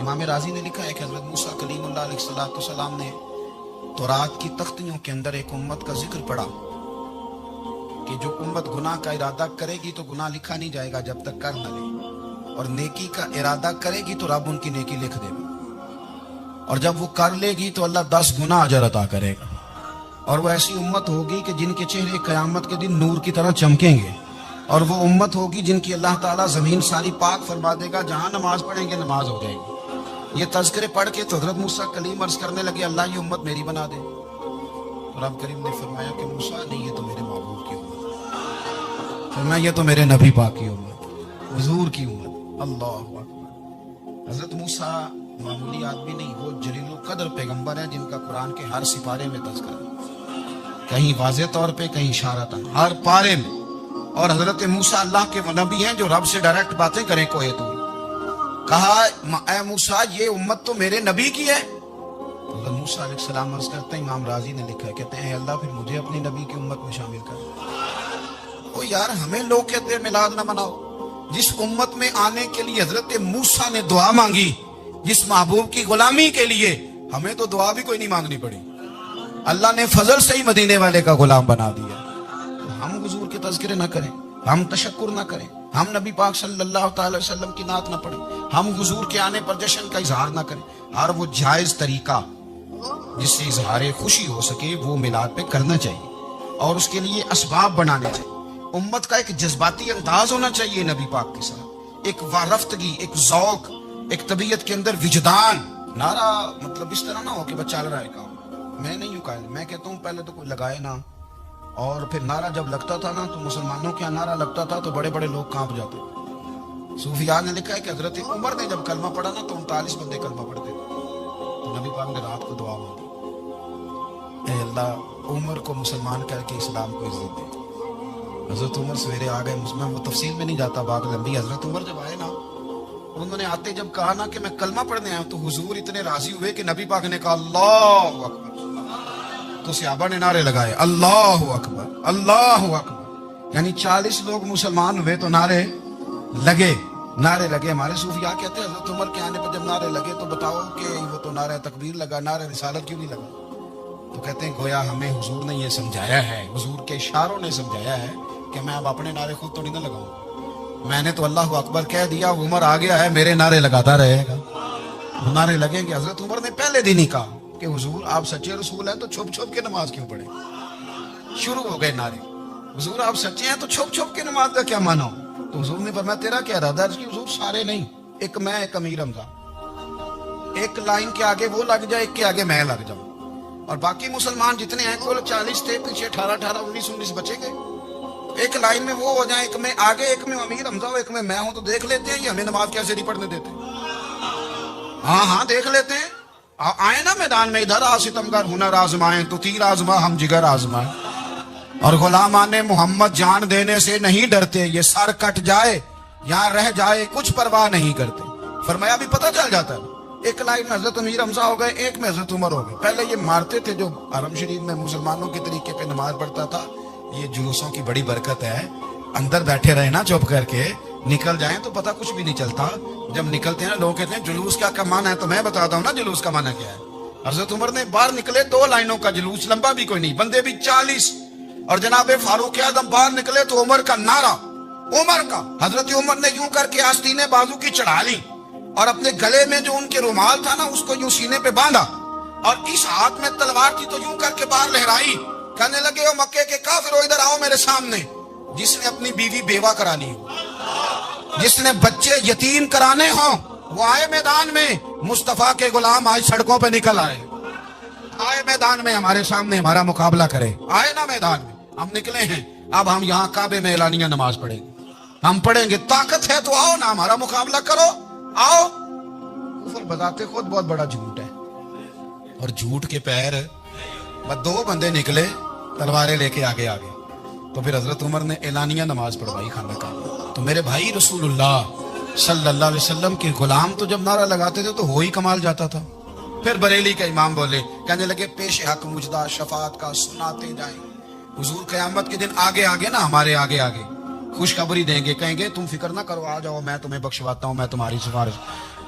امام راضی نے لکھا ہے کہ حضرت موسیٰ کلیم اللہ علیہ السلام نے تورات کی تختیوں کے اندر ایک امت کا ذکر پڑھا کہ جو امت گناہ کا ارادہ کرے گی تو گناہ لکھا نہیں جائے گا جب تک کر نہ لے، اور نیکی کا ارادہ کرے گی تو رب ان کی نیکی لکھ دے گا، اور جب وہ کر لے گی تو اللہ 10 گنا اجر عطا کرے گا۔ اور وہ ایسی امت ہوگی کہ جن کے چہرے قیامت کے دن نور کی طرح چمکیں گے، اور وہ امت ہوگی جن کی اللہ تعالیٰ زمین ساری پاک فرما دے گا، جہاں نماز پڑھیں گے نماز ہو جائے گی۔ یہ تذکرے پڑھ کے تو حضرت موسیٰ کلیم عرض کرنے لگے اللہ یہ امت میری بنا دے، تو رب کریم نے فرمایا کہ موسیٰ نہیں، یہ تو میرے محبوب کی امت، فرمایا یہ تو میرے نبی پاک کی امت، حضور کی امت۔ اللہ اکبر۔ حضرت موسیٰ معمولی آدمی نہیں، وہ جلیل القدر پیغمبر ہیں جن کا قرآن کے ہر سپارے میں تذکرہ ہے، کہیں واضح طور پہ کہیں اشارتاً، ہر پارے میں۔ اور حضرت موسیٰ اللہ کے وہ نبی ہیں جو رب سے ڈائریکٹ باتیں کریں کوہ طور۔ کہا اے موسیٰ یہ امت تو میرے نبی کی ہے۔ حضرت موسیٰ علیہ السلام عرض کرتے ہیں، امام راضی نے لکھا ہے، کہتے ہیں اے اللہ پھر مجھے اپنی نبی کی امت میں شامل کر۔ او یار ہمیں لوگ کہتے ہیں میلاد نہ مناؤ، جس امت میں آنے کے لیے حضرت موسیٰ نے دعا مانگی، جس محبوب کی غلامی کے لیے، ہمیں تو دعا بھی کوئی نہیں مانگنی پڑی، اللہ نے فضل سے ہی مدینے والے کا غلام بنا دیا۔ ہم حضور کے تذکرے نہ کریں، ہم تشکر نہ کریں، ہم نبی پاک صلی اللہ تعالی وسلم کی نعت نہ پڑھیں، ہم حضور کے آنے پر جشن کا اظہار نہ کریں، ہر وہ جائز طریقہ جس سے اظہار خوشی ہو سکے وہ میلاد پہ کرنا چاہیے، اور اس کے لیے اسباب بنانے چاہیے۔ امت کا ایک جذباتی انداز ہونا چاہیے نبی پاک کے ساتھ، ایک وارفتگی، ایک ذوق، ایک طبیعت کے اندر وجدان۔ نعرہ مطلب اس طرح نہ ہو کہ بس چل رہا ہے کام، میں نہیں ہوں قائل، میں کہتا ہوں پہلے تو کوئی لگائے نہ، اور پھر نعرہ جب لگتا تھا نا تو مسلمانوں کے یہاں نعرہ لگتا تھا تو بڑے بڑے لوگ کانپ جاتے۔ صوفیاء نے لکھا ہے کہ حضرت عمر نے جب کلمہ پڑھا نا تو 39 بندے کلمہ پڑھتے تھے، تو نبی پاک نے رات کو دعا مانگی، اے اللہ عمر کو مسلمان کر کے اسلام کو عزت دے۔ حضرت عمر سویرے آ گئے، میں وہ تفصیل میں نہیں جاتا، بات لمبی۔ حضرت عمر جب آئے نا، انہوں نے آتے جب کہا نا کہ میں کلمہ پڑھنے آیا ہوں، تو حضور اتنے راضی ہوئے کہ نبی پاک نے کہا اللہ اکبر، تو صحابہ نے نعرے لگائے اللہ اکبر اللہ اکبر، یعنی 40 لوگ مسلمان ہوئے تو نعرے لگے۔ ہمارے صوفیاء کہتے ہیں حضرت عمر کے آنے پر جب نعرے لگے تو بتاؤ کہ وہ تو نعرہ تکبیر لگا، نعرہ رسالت کیوں نہیں لگا؟ تو کہتے ہیں گویا ہمیں حضور نے یہ سمجھایا ہے، حضور کے اشاروں نے سمجھایا ہے کہ میں اب اپنے نعرے خود تو نہیں نہ لگاؤں، میں نے تو اللہ اکبر کہہ دیا، عمر آ گیا ہے میرے نعرے لگاتا رہے گا، نعرے لگیں گے۔ حضرت عمر نے پہلے دن ہی کہا کہ حضور آپ سچے رسول ہیں تو چھپ چھپ کے نماز کیوں پڑھیں؟ شروع ہو گئے نعرے، حضور آپ سچے ہیں تو چھپ چھپ کے نماز کا کیا مانا ہو؟ تو حضور نے فرمایا تیرا کیا ارادہ ہے؟ کہ حضور سارے نہیں، ایک میں ایک امیر حمزہ، ایک لائن کے آگے وہ لگ جائے، ایک کے آگے میں لگ جاؤں، اور باقی مسلمان جتنے ہیں کل 40 تھے، پیچھے 18 19 بچیں گے، ایک لائن میں وہ ہو جائیں، ایک میں آگے ایک میں امیر حمزہ ہو، ایک میں ہوں، تو دیکھ لیتے ہیں یہ ہمیں نماز کیسے نہیں پڑھنے دیتے۔ ہاں دیکھ لیتے ہیں، آئے نا میدان میں، ادھر آ ستمگر ہنر آزمائیں تو تیر آزما ہم جگر آزمائیں، اور غلامان محمد جان دینے سے نہیں ڈرتے، یہ سر کٹ جائے یہاں رہ جائے کچھ پرواہ نہیں کرتے۔ فرمایا بھی پتہ چل جاتا ہے، ایک لائن میں حضرت امیر حمزہ ہو گئے، ایک میں حضرت عمر ہو گئے۔ پہلے یہ مارتے تھے جو حرم شریف میں مسلمانوں کے طریقے پہ نماز پڑھتا تھا، یہ جلوسوں کی بڑی برکت ہے، اندر بیٹھے رہے نا چپ کر کے، نکل جائیں تو پتہ کچھ بھی نہیں چلتا۔ جب نکلتے ہیں نا لوگ کہتے ہیں جلوس کا معنی ہے، تو میں بتاتا ہوں نا جلوس کا معنی کیا ہے۔ حضرت عمر نے باہر نکلے 2 لائنوں کا جلوس، لمبا بھی کوئی نہیں، بندے بھی 40، اور جناب فاروق اعظم باہر نکلے تو عمر کا نعرہ، عمر کا، حضرت عمر نے یوں کر کے آستین بازو کی چڑھا لی، اور اپنے گلے میں جو ان کے رومال تھا نا اس کو یوں سینے پہ باندھا، اور اس ہاتھ میں تلوار تھی تو یوں کر کے باہر لہرائی، کہنے لگے او مکے کے کافرو ادھر آؤ میرے سامنے۔ جس نے اپنی بیوی بیوہ کرانی ہو، جس نے بچے یتیم کرانے ہوں، وہ آئے میدان میں، مصطفیٰ کے غلام آج سڑکوں پہ نکل آئے میدان میں ہمارے سامنے ہمارا مقابلہ کرے، آئے نا میدان میں، ہم نکلے ہیں، اب ہم یہاں کعبے میں اعلانیہ نماز پڑھیں گے، ہم پڑھیں گے، طاقت ہے تو آؤ نا ہمارا مقابلہ کرو، آؤ۔ کفر بذات خود بہت بڑا جھوٹ ہے، اور جھوٹ کے پیر بس 2 بندے نکلے تلواریں لے کے آگے تو پھر حضرت عمر نے اعلانیہ نماز پڑھوائی خانہ کعبہ۔ تو میرے بھائی رسول اللہ صلی اللہ علیہ وسلم کے غلام تو جب نعرہ لگاتے تھے تو ہو ہی کمال جاتا تھا۔ پھر بریلی کا امام بولے، کہنے لگے پیش حق مجدہ شفاعت کا سناتے جائیں، حضور قیامت کے دن آگے آگے نا ہمارے آگے آگے خوشخبری دیں گے، کہیں گے تم فکر نہ کرو، آ جاؤ میں تمہیں بخشواتا ہوں، میں تمہاری سفارش۔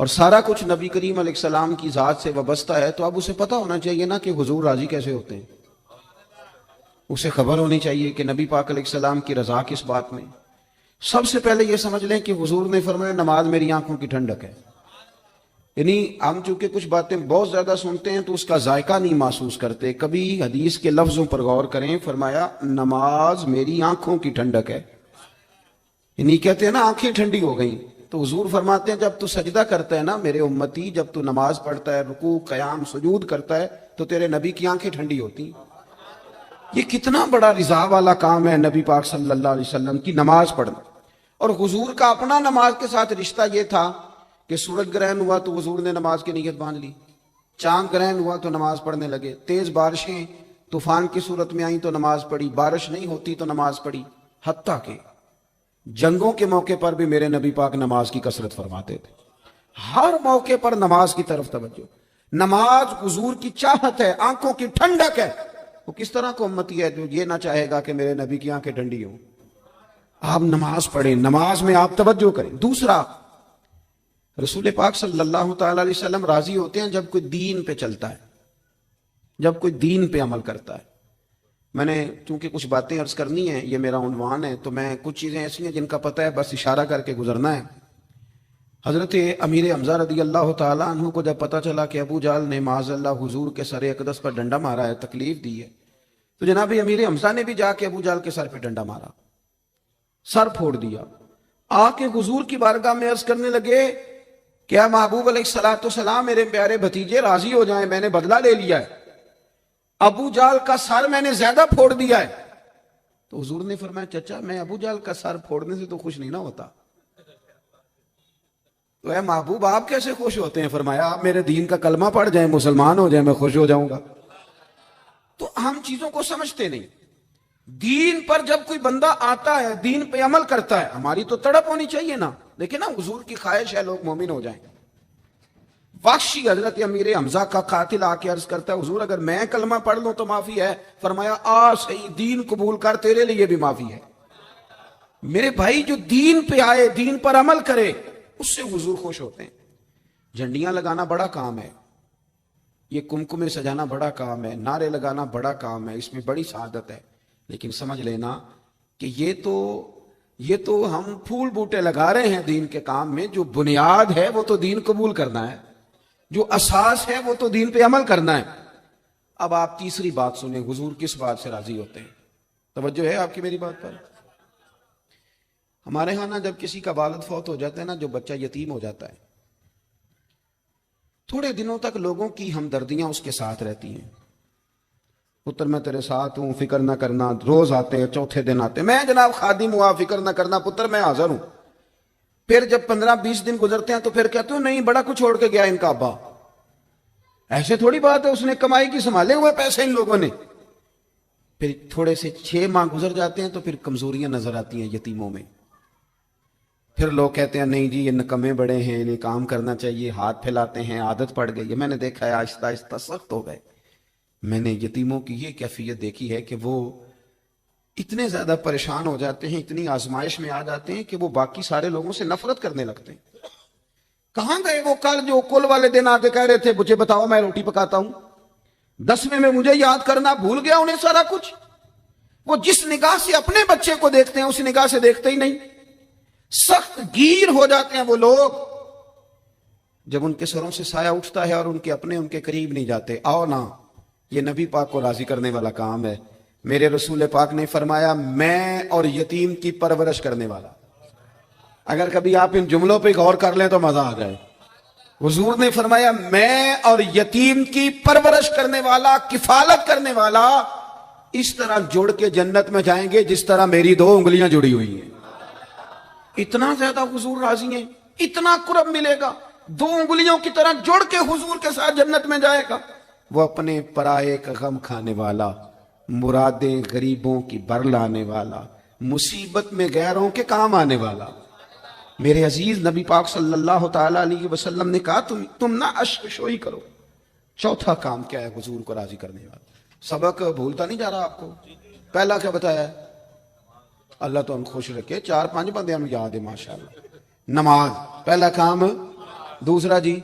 اور سارا کچھ نبی کریم علیہ السلام کی ذات سے وابستہ ہے، تو اب اسے پتہ ہونا چاہیے نا کہ حضور راضی کیسے ہوتے ہیں. اسے خبر ہونی چاہیے کہ نبی پاک علیہ السلام کی رضا کس بات میں. سب سے پہلے یہ سمجھ لیں کہ حضور نے فرمایا نماز میری آنکھوں کی ٹھنڈک ہے. یعنی ہم چونکہ کچھ باتیں بہت زیادہ سنتے ہیں تو اس کا ذائقہ نہیں محسوس کرتے. کبھی حدیث کے لفظوں پر غور کریں. فرمایا نماز میری آنکھوں کی ٹھنڈک ہے. یعنی کہتے ہیں نا آنکھیں ٹھنڈی ہو گئیں. تو حضور فرماتے ہیں جب تو سجدہ کرتا ہے نا میرے امتی، جب تو نماز پڑھتا ہے، رکوع قیام سجود کرتا ہے، تو تیرے نبی کی آنکھیں ٹھنڈی ہوتی ہیں. یہ کتنا بڑا رضا والا کام ہے نبی پاک صلی اللہ علیہ وسلم کی نماز پڑھنا. اور حضور کا اپنا نماز کے ساتھ رشتہ یہ تھا کہ سورج گرہن ہوا تو حضور نے نماز کی نیت باندھ لی، چاند گرہن ہوا تو نماز پڑھنے لگے، تیز بارشیں طوفان کی صورت میں آئیں تو نماز پڑھی، بارش نہیں ہوتی تو نماز پڑھی. حتیٰ کہ جنگوں کے موقع پر بھی میرے نبی پاک نماز کی کثرت فرماتے تھے. ہر موقع پر نماز کی طرف توجہ. نماز حضور کی چاہت ہے، آنکھوں کی ٹھنڈک ہے. وہ کس طرح کو امتی ہے جو یہ نہ چاہے گا کہ میرے نبی کی آنکھیں ٹھنڈی ہوں. آپ نماز پڑھیں، نماز میں آپ توجہ کریں. دوسرا، رسول پاک صلی اللہ تعالی علیہ وسلم راضی ہوتے ہیں جب کوئی دین پہ چلتا ہے، جب کوئی دین پہ عمل کرتا ہے. میں نے چونکہ کچھ باتیں عرض کرنی ہیں، یہ میرا عنوان ہے، تو میں کچھ چیزیں ایسی ہیں جن کا پتہ ہے بس اشارہ کر کے گزرنا ہے. حضرت امیر حمزہ رضی اللہ تعالیٰ عنہ کو جب پتہ چلا کہ ابو جہل نے معاذ اللہ حضور کے سر اقدس پر ڈنڈا مارا ہے، تکلیف دی ہے، تو جناب امیر حمزہ نے بھی جا کے ابو جہل کے سر پہ ڈنڈا مارا، سر پھوڑ دیا. آ کے حضور کی بارگاہ میں عرض کرنے لگے کیا محبوب علیہ السلام میرے پیارے بھتیجے راضی ہو جائیں، میں نے بدلہ لے لیا ہے، ابو جہل کا سر میں نے زیادہ پھوڑ دیا ہے. تو حضور نے فرمایا چچا میں ابو جہل کا سر پھوڑنے سے تو خوش نہیں نہ ہوتا. تو اے محبوب آپ کیسے خوش ہوتے ہیں؟ فرمایا آپ میرے دین کا کلمہ پڑھ جائیں، مسلمان ہو جائیں، میں خوش ہو جاؤں گا. تو ہم چیزوں کو سمجھتے نہیں. دین پر جب کوئی بندہ آتا ہے، دین پہ عمل کرتا ہے، ہماری تو تڑپ ہونی چاہیے نا. لیکن نا حضور کی خواہش ہے لوگ مومن ہو جائیں. وحشی حضرت امیر حمزہ کا قاتل آ کے عرض کرتا ہے حضور اگر میں کلمہ پڑھ لوں تو معافی ہے. فرمایا آ صحیح، دین قبول کر، تیرے لیے بھی معافی ہے. میرے بھائی جو دین پہ آئے، دین پر عمل کرے، اس سے حضور خوش ہوتے ہیں. جھنڈیاں لگانا بڑا کام ہے، یہ کمکمے سجانا بڑا کام ہے، نعرے لگانا بڑا کام ہے، اس میں بڑی سعادت ہے. لیکن سمجھ لینا کہ یہ تو ہم پھول بوٹے لگا رہے ہیں دین کے کام میں. جو بنیاد ہے وہ تو دین قبول کرنا ہے، جو اساس ہے وہ تو دین پہ عمل کرنا ہے. اب آپ تیسری بات سنیں، حضور کس بات سے راضی ہوتے ہیں؟ توجہ ہے آپ کی میری بات پر؟ ہمارے ہاں نا جب کسی کا والد فوت ہو جاتا ہے نا، جو بچہ یتیم ہو جاتا ہے، تھوڑے دنوں تک لوگوں کی ہمدردیاں اس کے ساتھ رہتی ہیں. پتر میں تیرے ساتھ ہوں، فکر نہ کرنا. روز آتے ہیں، چوتھے دن آتے ہیں، میں جناب خادم ہوا، فکر نہ کرنا پتر میں حاضر ہوں. پھر جب 15-20 دن گزرتے ہیں تو پھر کہتے ہو نہیں بڑا کچھ چھوڑ کے گیا ان کا ابا. ایسے تھوڑی بات ہے، اس نے کمائی کی سنبھالے ہوئے پیسے ان لوگوں نے. پھر تھوڑے سے 6 ماہ گزر جاتے ہیں تو پھر کمزوریاں نظر آتی ہیں یتیموں میں. پھر لوگ کہتے ہیں نہیں جی یہ نکمے بڑے ہیں، انہیں کام کرنا چاہیے، ہاتھ پھیلاتے ہیں، عادت پڑ گئی ہے. میں نے دیکھا ہے آہستہ آہستہ سخت ہو گئے. میں نے یتیموں کی یہ کیفیت دیکھی ہے کہ وہ اتنے زیادہ پریشان ہو جاتے ہیں، اتنی آزمائش میں آ جاتے ہیں کہ وہ باقی سارے لوگوں سے نفرت کرنے لگتے ہیں. کہاں گئے وہ کل جو کل والے دن آ کے کہہ رہے تھے مجھے بتاؤ میں روٹی پکاتا ہوں؟ 10ویں میں مجھے یاد کرنا بھول گیا انہیں سارا کچھ. وہ جس نگاہ سے اپنے بچے کو دیکھتے ہیں اس نگاہ سے دیکھتے ہی نہیں. سخت گیر ہو جاتے ہیں وہ لوگ جب ان کے سروں سے سایہ اٹھتا ہے اور ان کے اپنے ان کے قریب نہیں جاتے. آؤ نا، یہ نبی پاک کو راضی کرنے والا کام ہے. میرے رسول پاک نے فرمایا میں اور یتیم کی پرورش کرنے والا. اگر کبھی آپ ان جملوں پہ غور کر لیں تو مزہ آ جائے. حضور نے فرمایا میں اور یتیم کی پرورش کرنے والا، کفالت کرنے والا اس طرح جڑ کے جنت میں جائیں گے جس طرح میری 2 انگلیاں جڑی ہوئی ہیں. اتنا زیادہ حضور راضی ہیں، اتنا قرب ملے گا. 2 انگلیوں کی طرح جڑ کے حضور کے ساتھ جنت میں جائے گا. وہ اپنے پرائے کا غم کھانے والا، مرادیں غریبوں کی بر لانے والا، مصیبت میں غیروں کے کام آنے والا. میرے عزیز نبی پاک صلی اللہ تعالی علیہ وسلم نے کہا تم نہ عشق شوئی کرو. چوتھا کام کیا ہے حضور کو راضی کرنے والا؟ سبق بھولتا نہیں جا رہا آپ کو. پہلا کیا بتایا ہے؟ اللہ تو ہم خوش رکھے 4-5 بندے ہم یاد ہیں ماشاءاللہ. نماز پہلا کام. دوسرا جی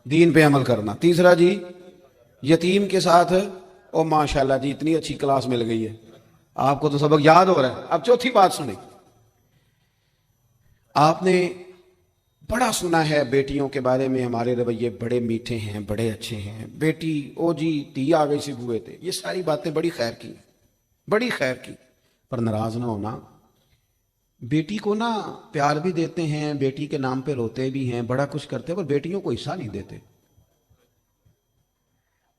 دین پہ عمل کرنا، تیسرا جی یتیم کے ساتھ، او ماشاءاللہ جی اتنی اچھی کلاس مل گئی ہے، آپ کو تو سبق یاد ہو رہا ہے۔ اب چوتھی بات سنیں، آپ نے بڑا سنا ہے بیٹیوں کے بارے میں ہمارے رویے بڑے میٹھے ہیں، بڑے اچھے ہیں، بیٹی او جی تی آ گئی سی بوئے تھے، یہ ساری باتیں بڑی خیر کی، بڑی خیر کی، پر ناراض نہ ہونا، بیٹی کو نا پیار بھی دیتے ہیں، بیٹی کے نام پہ روتے بھی ہیں، بڑا کچھ کرتے ہیں، پر بیٹیوں کو حصہ نہیں دیتے۔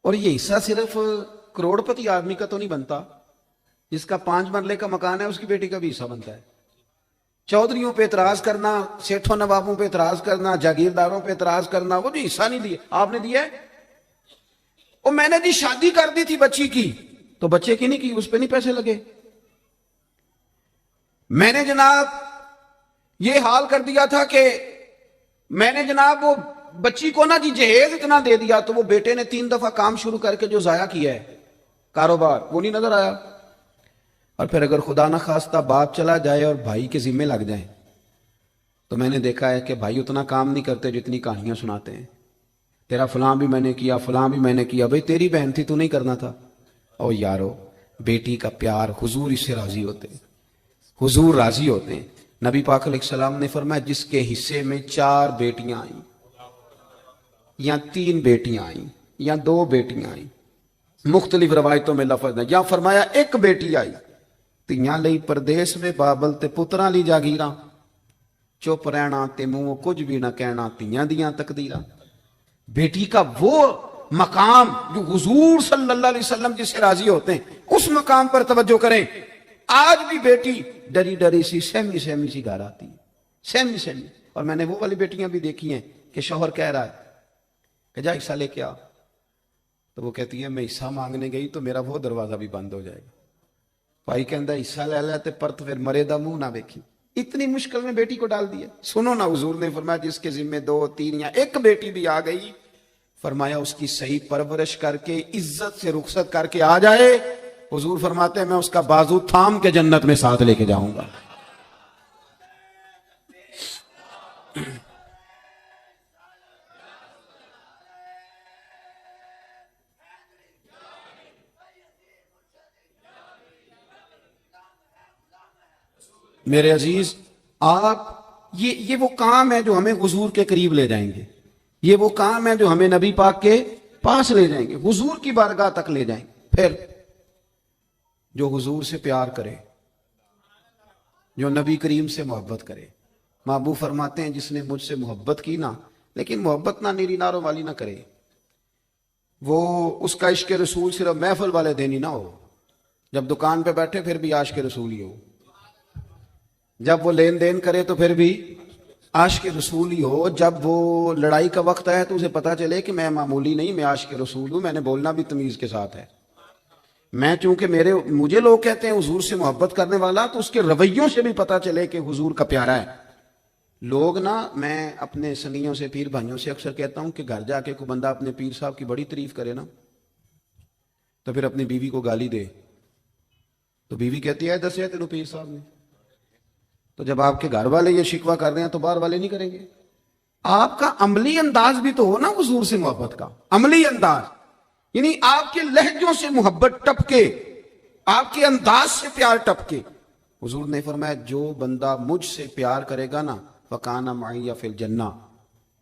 اور یہ حصہ صرف کروڑ پتی آدمی کا تو نہیں بنتا، جس کا 5 مرلے کا مکان ہے اس کی بیٹی کا بھی حصہ بنتا ہے۔ چودھریوں پہ اعتراض کرنا، سیٹھوں نوابوں پہ اعتراض کرنا، جاگیرداروں پہ اعتراض کرنا، وہ جو حصہ نہیں دیا آپ نے دیا ہے، اور میں نے جی شادی کر دی تھی بچی کی، تو بچے کی نہیں کی، اس پہ نہیں پیسے لگے۔ میں نے جناب یہ حال کر دیا تھا کہ میں نے جناب وہ بچی کو نا جی جہیز اتنا دے دیا، تو وہ بیٹے نے 3 دفعہ کام شروع کر کے جو ضائع کیا ہے کاروبار، وہ نہیں نظر آیا۔ اور پھر اگر خدا نہ خواستہ باپ چلا جائے اور بھائی کے ذمے لگ جائیں، تو میں نے دیکھا ہے کہ بھائی اتنا کام نہیں کرتے جتنی کہانیاں سناتے ہیں، تیرا فلاں بھی میں نے کیا، فلاں بھی میں نے کیا، بھئی تیری بہن تھی تو نہیں کرنا تھا۔ او یارو، بیٹی کا پیار، حضور اس سے راضی ہوتے ہیں، حضور راضی ہوتے ہیں۔ نبی پاک علیہ السلام نے فرمایا جس کے حصے میں 4 بیٹیاں آئیں، یا 3 بیٹیاں آئیں، یا 2 بیٹیاں آئیں، مختلف روایتوں میں لفظ ہے، یا فرمایا 1 بیٹی آئی، تیاں لئی پردیس میں بابل تے پتراں لی جاگیراں، چپ رہنا تے منہ کچھ بھی نہ کہنا، تیاں دیاں تقدیراں۔ بیٹی کا وہ مقام جو حضور صلی اللہ علیہ وسلم جس سے راضی ہوتے ہیں، اس مقام پر توجہ کریں۔ آج بھی بیٹی ڈری ڈری سی سہمی سہمی سی گھر آتی ہے، سہمی سہمی۔ اور میں نے وہ والی بیٹیاں بھی دیکھی ہیں کہ شوہر کہہ رہا ہے کہ جا حصہ لے کے آ، تو وہ کہتی ہے میں حصہ مانگنے گئی تو میرا وہ دروازہ بھی بند ہو جائے گا۔ بھائی کہندا حصہ لے لے تے پرت پھر مرے دا منہ نہ دیکھی۔ اتنی مشکل میں بیٹی کو ڈال دیا۔ سنو نا، حضور نے فرمایا جس کے ذمہ 2 3 یا 1 بیٹی بھی آ گئی، فرمایا اس کی صحیح پرورش کر کے عزت سے رخصت کر کے آ جائے، حضور فرماتے ہیں میں اس کا بازو تھام کے جنت میں ساتھ لے کے جاؤں گا۔ میرے عزیز، آپ یہ وہ کام ہے جو ہمیں حضور کے قریب لے جائیں گے، یہ وہ کام ہے جو ہمیں نبی پاک کے پاس لے جائیں گے، حضور کی بارگاہ تک لے جائیں گے۔ پھر جو حضور سے پیار کرے، جو نبی کریم سے محبت کرے، محبوب فرماتے ہیں جس نے مجھ سے محبت کی نا، لیکن محبت نہ نیری ناروں والی نہ کرے، وہ اس کا عشق رسول صرف محفل والے دن ہی نہ ہو، جب دکان پہ بیٹھے پھر بھی عاشق رسول ہی ہو، جب وہ لین دین کرے تو پھر بھی عاشق رسول ہی ہو، جب وہ لڑائی کا وقت آئے تو اسے پتا چلے کہ میں معمولی نہیں، میں عاشق رسول ہوں، میں نے بولنا بھی تمیز کے ساتھ ہے۔ میں چونکہ مجھے لوگ کہتے ہیں حضور سے محبت کرنے والا، تو اس کے رویوں سے بھی پتا چلے کہ حضور کا پیارا ہے۔ لوگ نا، میں اپنے سنگیوں سے، پیر بھائیوں سے اکثر کہتا ہوں کہ گھر جا کے کوئی بندہ اپنے پیر صاحب کی بڑی تعریف کرے نا، تو پھر اپنی بیوی کو گالی دے، تو بیوی کہتی ہے دسیا تینوں پیر صاحب نے۔ تو جب آپ کے گھر والے یہ شکوہ کر رہے ہیں تو باہر والے نہیں کریں گے؟ آپ کا عملی انداز بھی تو ہو نا حضور سے محبت کا، عملی انداز، یعنی آپ کے لہجوں سے محبت ٹپکے، آپ کے انداز سے پیار ٹپکے۔ حضور نے فرمایا جو بندہ مجھ سے پیار کرے گا نا، فَكَانَ مَعِيَ فِي الْجَنَّةِ،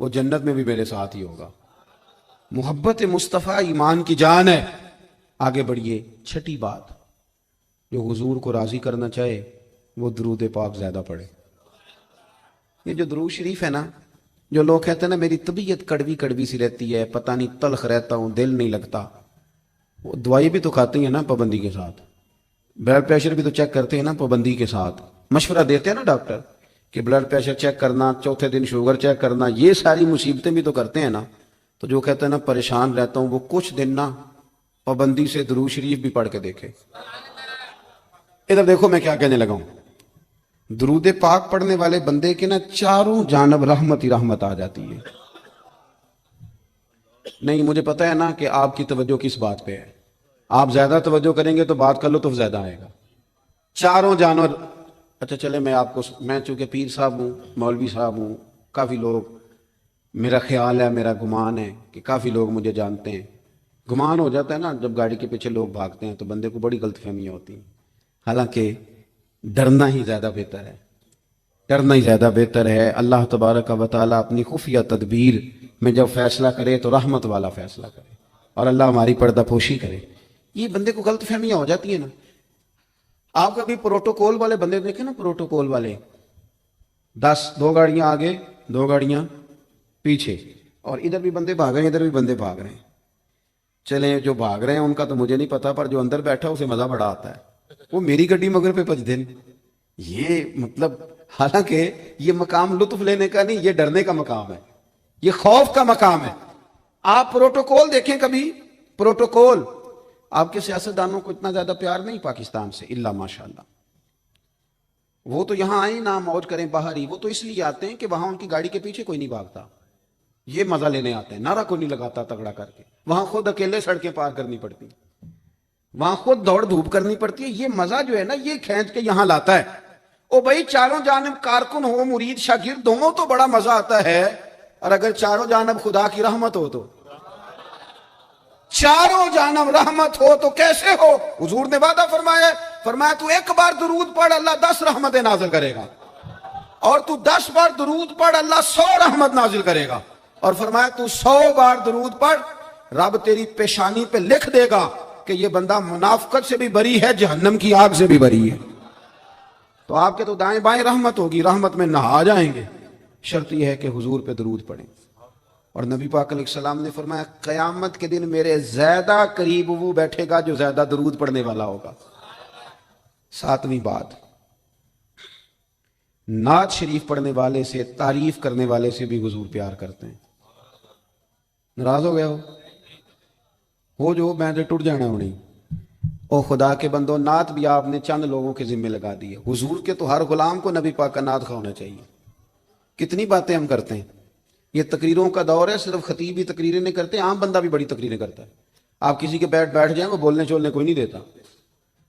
وہ جنت میں بھی میرے ساتھ ہی ہوگا۔ محبت مصطفیٰ ایمان کی جان ہے۔ آگے بڑھیے، چھٹی بات، جو حضور کو راضی کرنا چاہے وہ درود پاک زیادہ پڑھے۔ یہ جو درود شریف ہے نا، جو لوگ کہتے ہیں نا میری طبیعت کڑوی کڑوی سی رہتی ہے، پتہ نہیں تلخ رہتا ہوں، دل نہیں لگتا، وہ دوائی بھی تو کھاتے ہیں نا پابندی کے ساتھ، بلڈ پریشر بھی تو چیک کرتے ہیں نا پابندی کے ساتھ، مشورہ دیتے ہیں نا ڈاکٹر کہ بلڈ پریشر چیک کرنا، چوتھے دن شوگر چیک کرنا، یہ ساری مصیبتیں بھی تو کرتے ہیں نا۔ تو جو کہتے ہیں نا پریشان رہتا ہوں، وہ کچھ دن نا پابندی سے درود شریف بھی پڑھ کے دیکھے۔ ادھر دیکھو میں کیا کہنے لگا ہوں، درود پاک پڑھنے والے بندے کے نا چاروں جانب رحمت ہی رحمت آ جاتی ہے۔ نہیں، مجھے پتہ ہے نا کہ آپ کی توجہ کس بات پہ ہے، آپ زیادہ توجہ کریں گے تو بات کا لطف زیادہ آئے گا۔ چاروں جانور، اچھا چلے میں چونکہ پیر صاحب ہوں، مولوی صاحب ہوں، کافی لوگ میرا خیال ہے, میرا گمان ہے کہ کافی لوگ مجھے جانتے ہیں. گمان ہو جاتا ہے نا جب گاڑی کے پیچھے لوگ بھاگتے ہیں تو بندے کو بڑی غلط فہمیاں ہوتی ہیں. حالانکہ ڈرنا ہی زیادہ بہتر ہے, ڈرنا ہی زیادہ بہتر ہے. اللہ تبارک و تعالیٰ اپنی خفیہ تدبیر میں جب فیصلہ کرے تو رحمت والا فیصلہ کرے, اور اللہ ہماری پردہ پوشی کرے. یہ بندے کو غلط فہمیاں ہو جاتی ہیں نا. آپ کبھی پروٹوکول والے بندے دیکھیں نا, پروٹوکول والے 2 گاڑیاں آگے 2 گاڑیاں پیچھے, اور ادھر بھی بندے بھاگ رہے ہیں ادھر بھی بندے بھاگ رہے ہیں. چلیں جو بھاگ رہے ہیں ان کا تو مجھے نہیں پتا, پر جو اندر بیٹھا اسے مزہ بڑا آتا ہے. وہ میری گڈی مگر پہ پج دیں. یہ مطلب حالانکہ یہ مقام لطف لینے کا نہیں, یہ ڈرنے کا مقام ہے, یہ خوف کا مقام ہے. آپ پروٹوکول دیکھیں کبھی, پروٹوکول. آپ کے سیاستدانوں کو اتنا زیادہ پیار نہیں پاکستان سے, الا ماشاءاللہ. وہ تو یہاں آئیں نہ موج کریں باہر ہی, وہ تو اس لیے آتے ہیں کہ وہاں ان کی گاڑی کے پیچھے کوئی نہیں بھاگتا. یہ مزہ لینے آتے ہیں, نعرہ کوئی نہیں لگاتا تگڑا کر کے. وہاں خود اکیلے سڑکیں پار کرنی پڑتی, وہاں خود دوڑ دھوپ کرنی پڑتی ہے. یہ مزہ جو ہے نا یہ کھینچ کے یہاں لاتا ہے. او بھائی چاروں جانب کارکن ہو, مرید شاگرد دونوں تو بڑا مزہ آتا ہے, اور اگر چاروں جانب خدا کی رحمت ہو تو, چاروں جانب رحمت ہو تو کیسے ہو. حضور نے وعدہ فرمایا تو 1 بار درود پڑھ اللہ 10 رحمتیں نازل کرے گا, اور تو 10 بار درود پڑھ اللہ 100 رحمت نازل کرے گا, اور فرمایا تو 100 بار درود پڑھ رب تیری پیشانی پہ لکھ دے گا کہ یہ بندہ منافقت سے بھی بری ہے, جہنم کی آگ سے بھی بری ہے. تو آپ کے تو دائیں بائیں رحمت ہوگی, رحمت میں نہا جائیں گے. شرط یہ ہے کہ حضور پہ درود پڑھیں. اور نبی پاک علیہ السلام نے فرمایا قیامت کے دن میرے زیادہ قریب وہ بیٹھے گا جو زیادہ درود پڑھنے والا ہوگا. 7ویں بات, نعت شریف پڑھنے والے سے, تعریف کرنے والے سے بھی حضور پیار کرتے ہیں. ناراض ہو گیا ہو جو میں نے ٹوٹ جانا ہونی. او خدا کے بندو, نعت بھی آپ نے چند لوگوں کے ذمہ لگا دی ہے. حضور کے تو ہر غلام کو نبی پاک کا نعت خواہ ہونا چاہیے. کتنی باتیں ہم کرتے ہیں. یہ تقریروں کا دور ہے, صرف خطیب ہی تقریریں نہیں کرتے, عام بندہ بھی بڑی تقریریں کرتا ہے. آپ کسی کے بیٹھ جائیں وہ بولنے چولنے کوئی نہیں دیتا.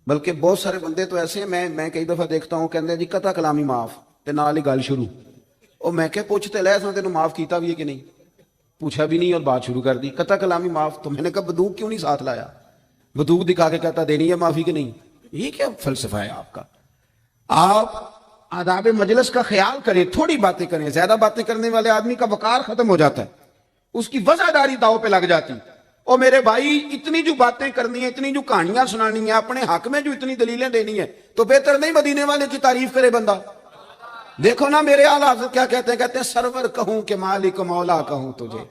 بلکہ بہت سارے بندے تو ایسے ہیں, میں کئی دفعہ دیکھتا ہوں, کہتے ہیں جی قطع کلامی معاف, تے نال ہی گل شروع. اور میں کہ پوچھتے لے سن تینوں معاف کیتا بھی ہے کہ نہیں, پوچھا بھی نہیں اور بات شروع کر دی. قطع کلامی معاف, تو میں نے کہا بندوق کیوں نہیں ساتھ لایا, بندوق دکھا کے کہتا دینی ہے معافی کہ نہیں. یہ کیا فلسفہ ہے آپ کا. آپ آداب مجلس کا خیال کریں, تھوڑی باتیں کریں. زیادہ باتیں کرنے والے آدمی کا وقار ختم ہو جاتا ہے, اس کی وفاداری داؤ پہ لگ جاتی. اور میرے بھائی اتنی جو باتیں کرنی ہیں, اتنی جو کہانیاں سنانی ہیں, اپنے حق میں جو اتنی دلیلیں دینی ہیں, تو بہتر نہیں مدینے والے کی تعریف کرے بندہ. دیکھو نا میرے اعلیٰ حضرت کیا کہتے ہیں سرور کہوں کہ مالک مولا کہوں تجھے,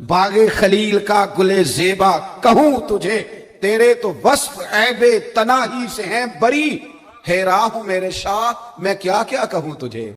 باغ خلیل کا گلے زیبا کہوں تجھے, تیرے تو وصف عیب تناہی سے ہیں بری, ہے راہ میرے شاہ میں کیا کیا کہوں تجھے.